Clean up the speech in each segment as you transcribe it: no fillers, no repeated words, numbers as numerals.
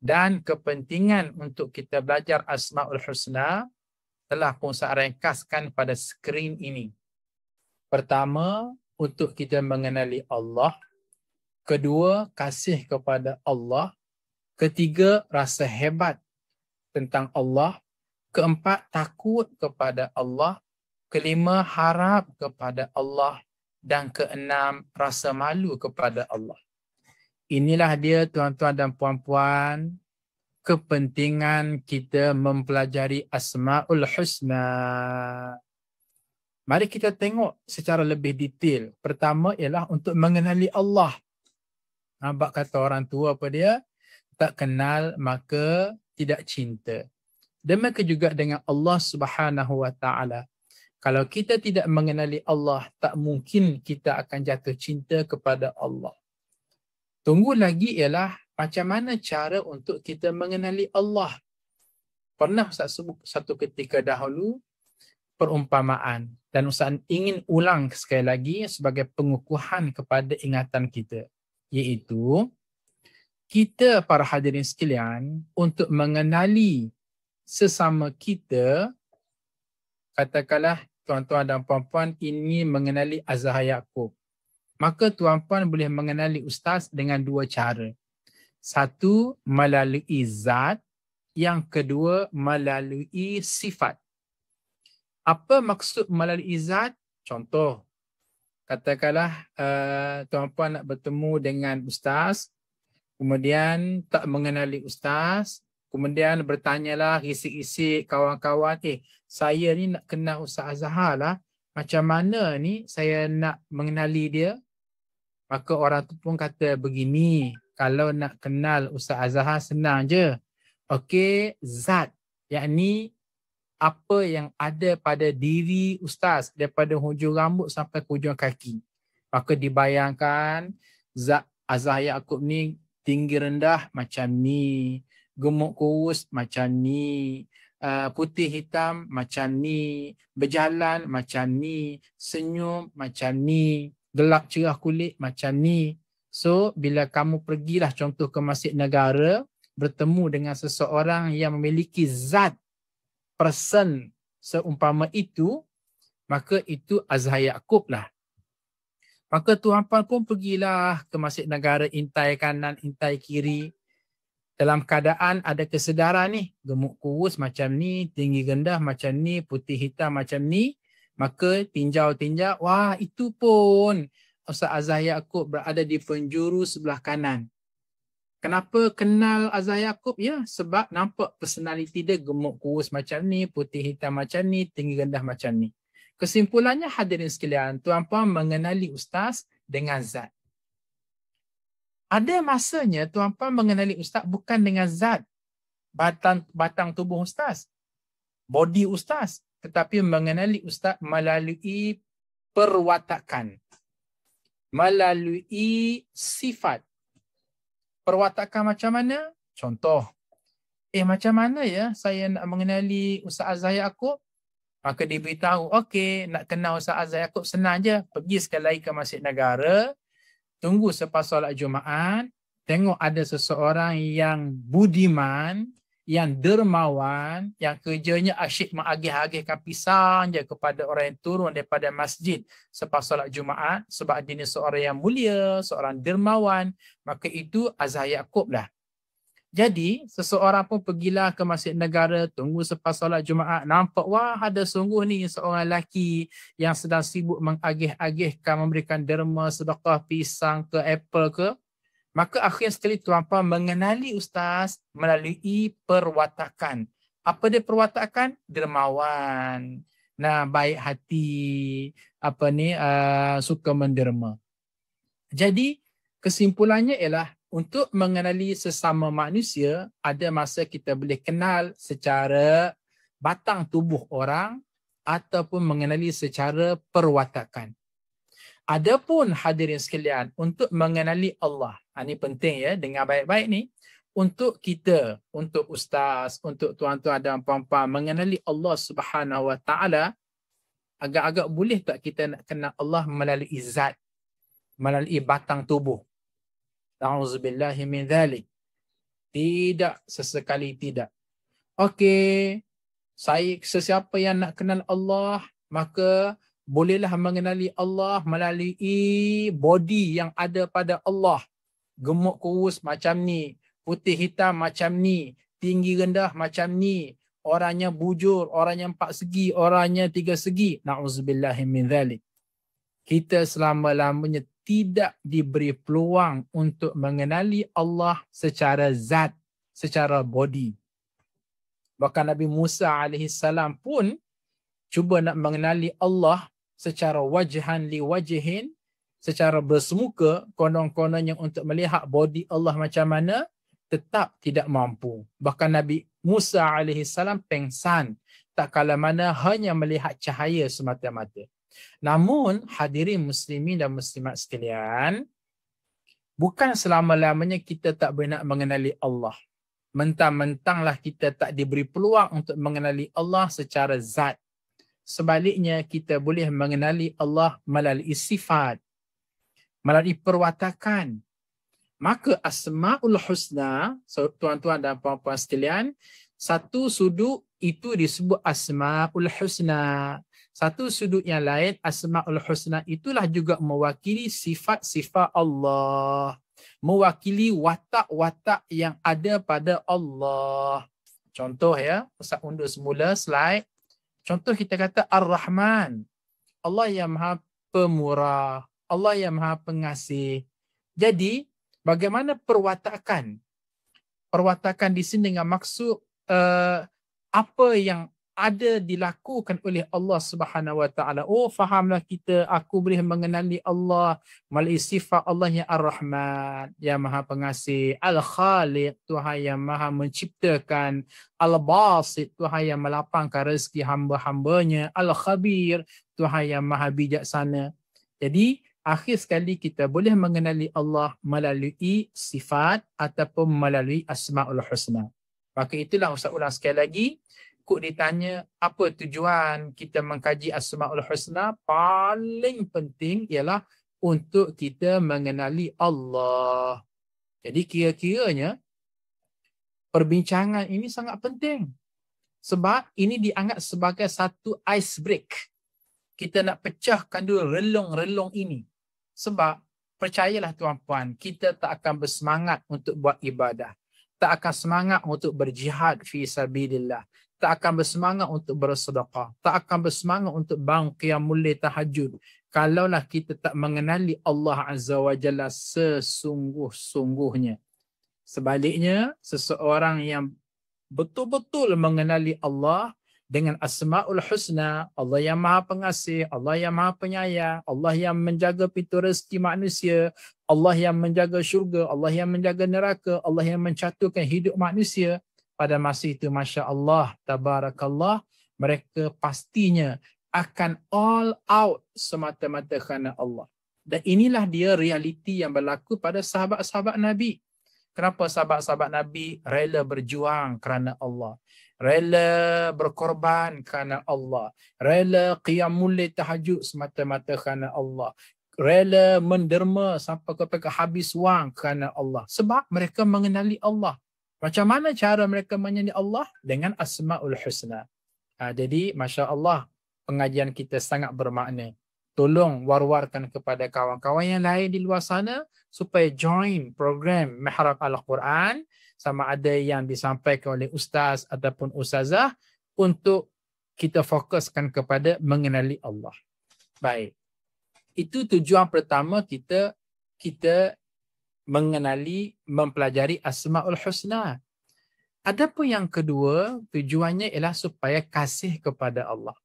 Dan kepentingan untuk kita belajar Asmaul Husna telah pun saya ringkaskan pada skrin ini. Pertama, untuk kita mengenali Allah. Kedua, kasih kepada Allah. Ketiga, rasa hebat tentang Allah. Keempat, takut kepada Allah. Kelima, harap kepada Allah. Dan keenam, rasa malu kepada Allah. Inilah dia tuan-tuan dan puan-puan, kepentingan kita mempelajari Asmaul Husna. Mari kita tengok secara lebih detail. Pertama ialah untuk mengenali Allah. Nampak kata orang tua apa dia? Tak kenal maka tidak cinta. Demikian juga dengan Allah Subhanahu Wa Taala. Kalau kita tidak mengenali Allah, tak mungkin kita akan jatuh cinta kepada Allah. Tunggu lagi ialah macam mana cara untuk kita mengenali Allah. Pernah Ustaz sebut satu ketika dahulu perumpamaan dan Ustaz ingin ulang sekali lagi sebagai pengukuhan kepada ingatan kita. Iaitu kita para hadirin sekalian untuk mengenali sesama kita, katakanlah tuan-tuan dan puan-puan ini mengenali Azhar Yaqub. Maka tuan-puan boleh mengenali ustaz dengan dua cara. Satu, melalui zat. Yang kedua, melalui sifat. Apa maksud melalui zat? Contoh, katakanlah tuan-puan nak bertemu dengan ustaz, kemudian tak mengenali ustaz, kemudian bertanyalah risik-risik kawan-kawan, saya ni nak kenal Ustaz Azhar lah, macam mana ni saya nak mengenali dia? Maka orang tu pun kata begini, kalau nak kenal Ustaz Azhar senang je. Okey, zat, yakni apa yang ada pada diri ustaz daripada hujung rambut sampai ke hujung kaki. Maka dibayangkan zat Azhar Yaqub ni tinggi rendah macam ni, gemuk kurus macam ni, putih hitam macam ni, berjalan macam ni, senyum macam ni, gelap cerah kulit macam ni. So bila kamu pergilah contoh ke Masjid Negara, bertemu dengan seseorang yang memiliki zat person seumpama itu, maka itu Azhar Yaqub lah. Maka tuan-puan pun pergilah ke Masjid Negara, intai kanan, intai kiri. Dalam keadaan ada kesedaran ni, gemuk kurus macam ni, tinggi rendah macam ni, putih hitam macam ni. Maka tinjau-tinjau, wah itu pun Ustaz Azhar Yaqub berada di penjuru sebelah kanan. Kenapa kenal Azhar Yaqub? Ya, sebab nampak personaliti dia gemuk kurus macam ni, putih hitam macam ni, tinggi rendah macam ni. Kesimpulannya hadirin sekalian, tuan-puan mengenali ustaz dengan zat. Ada masanya tuan-puan mengenali ustaz bukan dengan zat, batang tubuh ustaz, body ustaz, tetapi mengenali ustaz melalui perwatakan, melalui sifat. Perwatakan macam mana? Contoh, macam mana ya saya nak mengenali Ustaz Azhar Yaqub? Maka diberitahu, okey, nak kenal Ustaz Azhar Yaqub senang je. Pergi sekali lagi ke Masjid Negara, tunggu selepas solat Jumaat, tengok ada seseorang yang budiman, yang dermawan, yang kerjanya asyik mengagih-agihkan pisang je kepada orang yang turun daripada masjid selepas solat Jumaat, sebab dia ni seorang yang mulia, seorang dermawan, maka itu Azhar Yaqub lah. Jadi, seseorang pun pergilah ke Masjid Negara, tunggu selepas solat Jumaat, nampak, wah ada sungguh ni seorang lelaki yang sedang sibuk mengagih-agihkan, memberikan derma, sedekah pisang ke apple ke. Maka akhir sekali tuan-puan mengenali ustaz melalui perwatakan. Apa dia perwatakan? Dermawan. Nah, baik hati, suka menderma. Jadi, kesimpulannya ialah untuk mengenali sesama manusia, ada masa kita boleh kenal secara batang tubuh orang ataupun mengenali secara perwatakan. Adapun hadirin sekalian, untuk mengenali Allah, ini penting ya, dengar baik-baik ni, untuk kita, untuk ustaz, untuk tuan-tuan dan puan-puan mengenali Allah Subhanahu Wa Taala, agak-agak boleh tak kita nak kenal Allah melalui zat, melalui batang tubuh? A'udzubillahi min dzalik. Tidak, sesekali tidak. Okey, sesiapa yang nak kenal Allah, maka bolehlah mengenali Allah melalui body yang ada pada Allah. Gemuk kurus macam ni, putih hitam macam ni, tinggi rendah macam ni, orangnya bujur, orangnya 4 segi, orangnya 3 segi. Na'udzubillahi min dzalik. Kita selama-lamanya tidak diberi peluang untuk mengenali Allah secara zat, secara body. Bahkan Nabi Musa alaihissalam pun cuba nak mengenali Allah secara wajhan li wajhin, secara bersemuka, konon-kononnya untuk melihat body Allah macam mana, tetap tidak mampu. Bahkan Nabi Musa alaihissalam pengsan, tak kala mana hanya melihat cahaya semata-mata. Namun hadirin muslimin dan muslimat sekalian, bukan selama-lamanya kita tak boleh nak mengenali Allah. Mentang-mentanglah kita tak diberi peluang untuk mengenali Allah secara zat. Sebaliknya kita boleh mengenali Allah melalui sifat, melalui perwatakan. Maka Asmaul Husna, tuan-tuan dan puan-puan sekalian, satu sudut itu disebut Asmaul Husna. Satu sudut yang lain, Asmaul Husna itulah juga mewakili sifat-sifat Allah. Mewakili watak-watak yang ada pada Allah. Contoh ya, Ustaz undur semula slide. Contoh kita kata Ar-Rahman. Allah yang Maha Pemurah. Allah yang Maha Pengasih. Jadi, bagaimana perwatakan? Perwatakan di sini dengan maksud apa yang ada dilakukan oleh Allah Subhanahu Wa Taala. Oh, fahamlah kita, aku boleh mengenali Allah melalui sifat Allah yang Ar-Rahman, yang Maha Pengasih, Al-Khaliq, Tuhan yang Maha menciptakan, Al-Basit, Tuhan yang melapangkan rezeki hamba-hambanya, Al-Khabir, Tuhan yang Maha Bijaksana. Jadi, akhir sekali kita boleh mengenali Allah melalui sifat ataupun melalui Asmaul Husna. Maka itulah Ustaz ulang sekali lagi, kok ditanya apa tujuan kita mengkaji Asmaul Husna, paling penting ialah untuk kita mengenali Allah. Jadi kira-kiranya perbincangan ini sangat penting. Sebab ini dianggap sebagai satu ice break. Kita nak pecahkan dulu relung-relung ini. Sebab percayalah tuan-puan, kita tak akan bersemangat untuk buat ibadah. Tak akan semangat untuk berjihad fi sabilillah. Tak akan bersemangat untuk bersedekah. Tak akan bersemangat untuk bangun qiyamul lail tahajud. Kalaulah kita tak mengenali Allah Azza wa Jalla sesungguh-sungguhnya. Sebaliknya, seseorang yang betul-betul mengenali Allah dengan Asmaul Husna, Allah yang Maha Pengasih, Allah yang Maha Penyayang, Allah yang menjaga pintu rezeki manusia, Allah yang menjaga syurga, Allah yang menjaga neraka, Allah yang mencaturkan hidup manusia. Pada masa itu, Masya Allah, Tabarakallah, mereka pastinya akan all out semata-mata kerana Allah. Dan inilah dia realiti yang berlaku pada sahabat-sahabat Nabi. Kenapa sahabat-sahabat Nabi rela berjuang kerana Allah? Rela berkorban kerana Allah. Rela qiyamul lail tahajud semata-mata kerana Allah. Rela menderma sampai kepada habis wang kerana Allah. Sebab mereka mengenali Allah. Macam mana cara mereka mengenali Allah? Dengan Asmaul Husna. Jadi, Masya Allah, pengajian kita sangat bermakna. Tolong war-warkan kepada kawan-kawan yang lain di luar sana supaya join program Mihrab Al-Quran, sama ada yang disampaikan oleh ustaz ataupun ustazah, untuk kita fokuskan kepada mengenali Allah. Baik. Itu tujuan pertama kita mengenali, mempelajari Asmaul Husna. Adapun yang kedua, tujuannya ialah supaya kasih kepada Allah.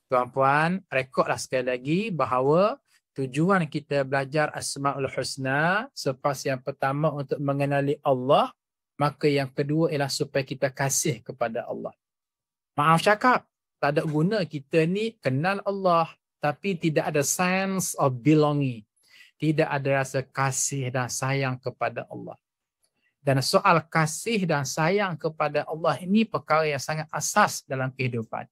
Tuan-puan, rekodlah sekali lagi bahawa tujuan kita belajar Asmaul Husna, selepas yang pertama untuk mengenali Allah, maka yang kedua ialah supaya kita kasih kepada Allah. Maaf cakap, tak ada guna kita ni kenal Allah, tapi tidak ada sense of belonging. Tidak ada rasa kasih dan sayang kepada Allah. Dan soal kasih dan sayang kepada Allah ini perkara yang sangat asas dalam kehidupan.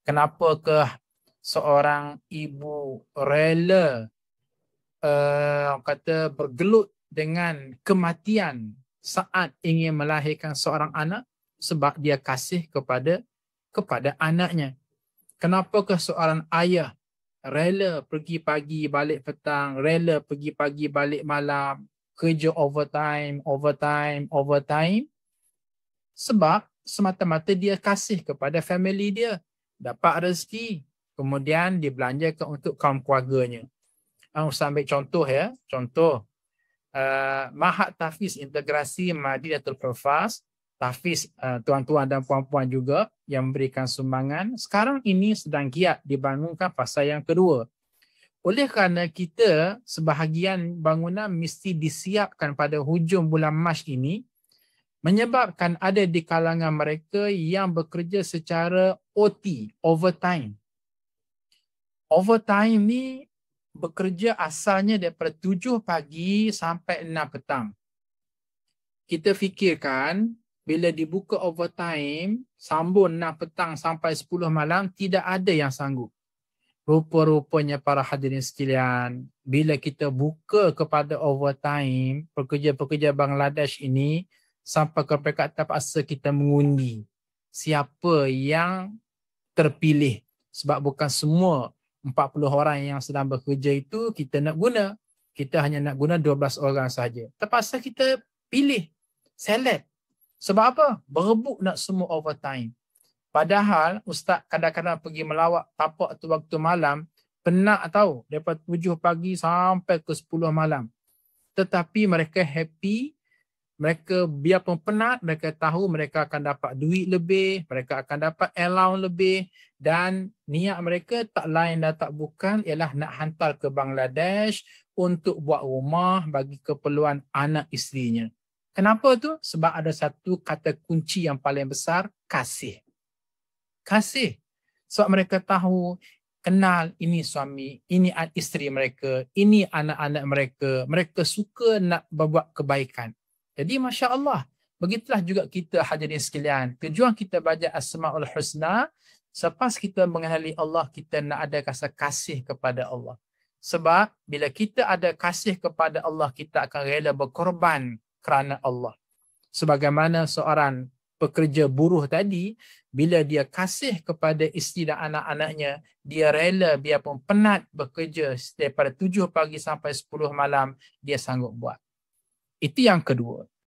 Kenapakah seorang ibu rela bergelut dengan kematian saat ingin melahirkan seorang anak? Sebab dia kasih kepada anaknya. Kenapakah seorang ayah rela pergi pagi balik petang, rela pergi pagi balik malam, kerja overtime? Sebab semata-mata dia kasih kepada family dia, dapat rezeki, kemudian dibelanjakan untuk kaum keluarganya. Ustaz ambil contoh ya, Mahat Tahfiz Integrasi Madinatul Hufaz, tahfiz tuan-tuan dan puan-puan juga yang memberikan sumbangan, sekarang ini sedang giat dibangunkan fasa yang kedua. Oleh kerana kita sebahagian bangunan mesti disiapkan pada hujung bulan Mac ini, menyebabkan ada di kalangan mereka yang bekerja secara OT, overtime. Overtime ni bekerja asalnya daripada 7 pagi sampai 6 petang. Kita fikirkan bila dibuka overtime, sambung 6 petang sampai 10 malam, tidak ada yang sanggup. Rupa-rupanya para hadirin sekalian, bila kita buka kepada overtime, pekerja-pekerja Bangladesh ini, sampai ke peringkat terpaksa kita mengundi siapa yang terpilih. Sebab bukan semua 40 orang yang sedang bekerja itu kita nak guna. Kita hanya nak guna 12 orang saja. Terpaksa kita pilih, select. Sebab apa? Berebut nak semua overtime. Padahal ustaz kadang-kadang pergi melawat tapak tu waktu malam, penat tahu, daripada 7 pagi sampai ke 10 malam. Tetapi mereka happy, mereka biarpun penat, mereka tahu mereka akan dapat duit lebih, mereka akan dapat allowance lebih, dan niat mereka tak lain dan tak bukan ialah nak hantar ke Bangladesh untuk buat rumah bagi keperluan anak isterinya. Kenapa tu? Sebab ada satu kata kunci yang paling besar, kasih. Kasih. Sebab mereka tahu, kenal ini suami, ini isteri mereka, ini anak-anak mereka. Mereka suka nak berbuat kebaikan. Jadi Masya Allah, begitulah juga kita hadirin sekalian. Tujuan kita baca Asma'ul Husna, selepas kita mengenali Allah, kita nak ada rasa kasih kepada Allah. Sebab bila kita ada kasih kepada Allah, kita akan rela berkorban kerana Allah. Sebagaimana seorang pekerja buruh tadi, bila dia kasih kepada isteri dan anak-anaknya, dia rela biarpun penat bekerja daripada 7 pagi sampai 10 malam, dia sanggup buat. Itu yang kedua.